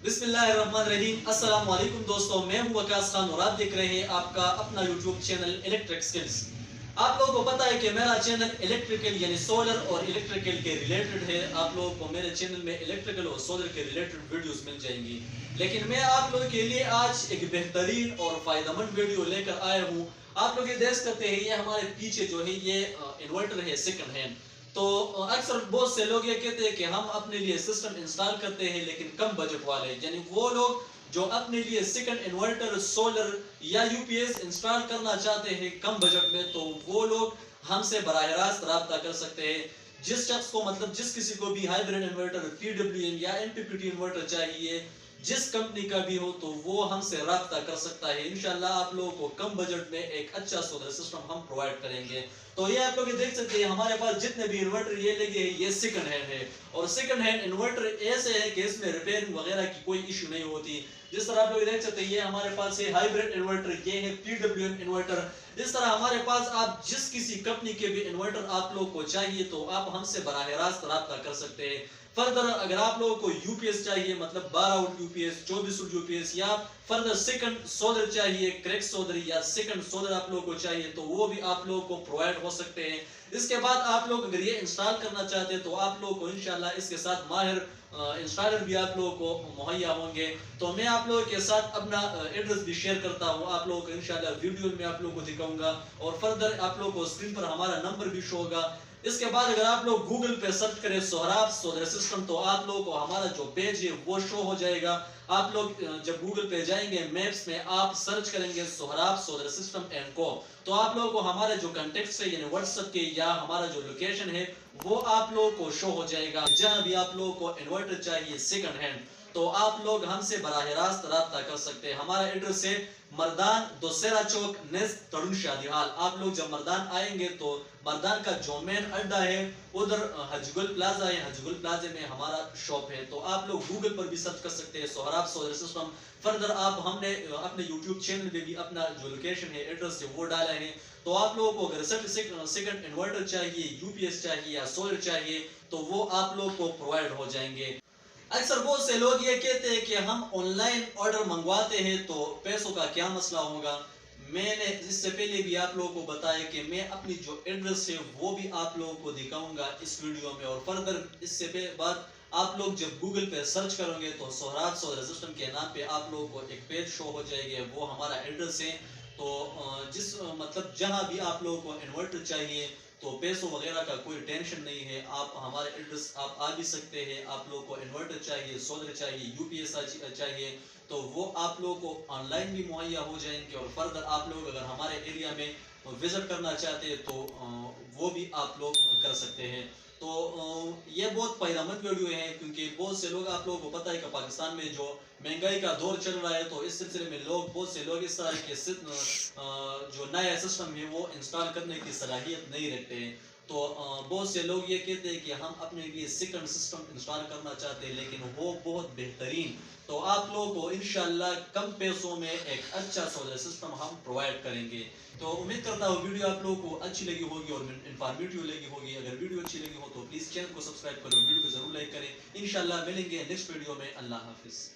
بسم اللہ الرحمن الرحیم۔ السلام علیکم دوستوں، میں ہوں وقاص خان اور آپ دیکھ رہے ہیں آپ کا اپنا یوٹیوب چینل الیکٹرک سکلز۔ آپ لوگوں کو پتا ہے کہ میرا چینل الیکٹریکل یعنی سولر اور الیکٹریکل کے ریلیٹڈ ہے۔ آپ لوگوں کو میرے چینل میں الیکٹریکل اور سولر کے ریلیٹڈ ویڈیوز مل جائیں گی، لیکن میں آپ لوگوں کے لیے آج ایک بہترین اور فائدہ مند ویڈیو لے کر آیا ہوں۔ آپ لوگ یہ دیکھ سکتے ہیں، یہ ہمارے پیچھے جو ہے یہ انورٹر ہے سیکنڈ ہینڈ۔ تو اکثر بہت سے لوگ یہ کہتے ہیں کہ ہم اپنے لیے سسٹم انسٹال کرتے ہیں لیکن کم بجٹ والے، یعنی وہ لوگ جو اپنے لیے سیکنڈ انورٹر سولر یا یو پی ایس انسٹال کرنا چاہتے ہیں کم بجٹ میں، تو وہ لوگ ہم سے براہ راست رابطہ کر سکتے ہیں۔ جس شخص کو جس کسی کو بھی hybrid inverter P W M یا N P P T inverter چاہیے، جس کمپنی کا بھی ہو، تو وہ ہم سے رابطہ کر سکتا ہے۔ انشاءاللہ آپ لوگوں کو کم بجٹ میں ایک اچھا سولر سسٹم ہم پرووائڈ کریں گے۔ تو یہ آپ لوگ دیکھ سکتے ہیں، ہمارے پاس جتنے بھی انورٹر یہ لگے ہیں یہ سیکنڈ ہینڈ ہے، اور سیکنڈ ہینڈ انورٹر ایسے ہے کہ اس میں ریپیئرنگ وغیرہ کی کوئی ایشو نہیں ہوتی۔ جس طرح آپ لوگ دیکھ سکتے ہیں، یہ ہمارے پاس ہے ہائیبریڈ انورٹر، یہ ہے پی ڈبلیو ایم انورٹر۔ اس طرح ہمارے پاس آپ جس کسی کمپنی کے بھی انورٹر آپ لوگ کو چاہیے تو آپ ہم سے براہ راست رابطہ کر سکتے ہیں۔ فردر اگر آپ لوگوں کو یو پی ایس چاہیے، 12 volt U P S, 24 volt U P S, یا فردر سیکنڈ سولر چاہیے، کریک سولر یا سیکنڈ سولر آپ لوگوں کو چاہیے، تو وہ بھی آپ لوگوں کو پرووائڈ ہو سکتے ہیں۔ اس کے بعد آپ لوگ اگر یہ انسٹال کرنا چاہتے ہیں تو آپ لوگوں کو انشاءاللہ اس کے ساتھ ماہر انسٹالر بھی آپ لوگوں کو مہیا ہوں گے۔ تو میں آپ لوگوں کے ساتھ اپنا ایڈریس بھی شیئر کرتا ہوں، آپ لوگوں کو انشاءاللہ ویڈیو میں آپ لوگوں کو دکھاؤں گا، اور فردر آپ لوگوں کو اسکرین پر ہمارا نمبر بھی شو ہوگا۔ اس کے بعد اگر آپ لوگ گوگل پہ سرچ کریں سہراب سولر سسٹم، تو آپ لوگوں کو ہمارا جو پیج ہے وہ شو ہو جائے گا۔ آپ لوگ جب گوگل پہ جائیں گے، میپس میں آپ سرچ کریں گے سہراب سولر سسٹم اینڈ کو، تو آپ لوگوں کو ہمارے جو کنٹیکٹس ہے یعنی واٹس ایپ کے یا ہمارا جو لوکیشن ہے وہ آپ لوگوں کو شو ہو جائے گا۔ جہاں بھی آپ لوگوں کو انورٹر چاہیے سیکنڈ ہینڈ، تو آپ لوگ ہم سے براہ راست رابطہ کر سکتے ہیں۔ ہمارا ایڈریس ہے مردان دوسرا چوک نیز ترون شادی حال۔ آپ لوگ جب مردان آئیں گے تو مردان کا جو مین اڈا ہے ادھر حج گل پلازا ہے، حج گل پلازے میں ہمارا شاپ ہے۔ تو آپ لوگ گوگل پر بھی سرچ کر سکتے ہیں سہراب سولر سسٹم۔ فردر ہم نے اپنے یوٹیوب چینل پہ بھی اپنا جو لوکیشن ہے ایڈریس ہے وہ ڈالا ہے۔ تو آپ لوگوں کو اگر سیکنڈ انورٹر چاہیے، یو پی ایس چاہیے یا سولر چاہیے، تو وہ آپ لوگوں کو پرووائڈ ہو جائیں گے۔ اکثر بہت سے لوگ یہ کہتے ہیں کہ ہم آن لائن آرڈر منگواتے ہیں تو پیسوں کا کیا مسئلہ ہوگا۔ میں نے اس سے پہلے بھی آپ لوگوں کو بتایا کہ میں اپنی جو ایڈریس ہے وہ بھی آپ لوگوں کو دکھاؤں گا اس ویڈیو میں، اور فردر اس سے بعد آپ لوگ جب گوگل پہ سرچ کرو گے تو سہراب سولر سسٹم کے نام پہ آپ لوگوں کو ایک پیج شو ہو جائے گا، وہ ہمارا ایڈریس ہے۔ تو جس جہاں بھی آپ لوگوں کو انورٹر چاہیے تو پیسوں وغیرہ کا کوئی ٹینشن نہیں ہے، آپ ہمارے ایڈریس آپ آ بھی سکتے ہیں۔ آپ لوگوں کو انورٹر چاہیے، سولر چاہیے، یو پی ایس چاہیے، تو وہ آپ لوگوں کو آن لائن بھی مہیا ہو جائیں گے، اور فردر آپ لوگ اگر ہمارے ایریا میں وزٹ کرنا چاہتے ہیں تو وہ بھی آپ لوگ کر سکتے ہیں۔ تو یہ بہت فائدہ مند ویڈیو ہے، کیونکہ بہت سے لوگ آپ لوگوں کو پتہ ہے کہ پاکستان میں جو مہنگائی کا دور چل رہا ہے، تو اس سلسلے میں بہت سے لوگ اس طرح کے جو نیا سسٹم ہے وہ انسٹال کرنے کی صلاحیت نہیں رکھتے ہیں۔ تو بہت سے لوگ یہ کہتے ہیں کہ ہم اپنے لیے سیکنڈ سسٹم انسٹال کرنا چاہتے ہیں لیکن وہ بہت بہترین، تو آپ لوگوں کو انشاءاللہ کم پیسوں میں ایک اچھا سولر سسٹم ہم پرووائڈ کریں گے۔ تو امید کرتا ہوں ویڈیو آپ لوگوں کو اچھی لگی ہوگی اور انفارمیٹیو لگی ہوگی۔ اگر ویڈیو اچھی لگی ہو تو پلیز چینل کو سبسکرائب کرو، ویڈیو کو ضرور لائک کریں۔ انشاءاللہ ملیں گے نیکسٹ ویڈیو میں۔ اللہ حافظ۔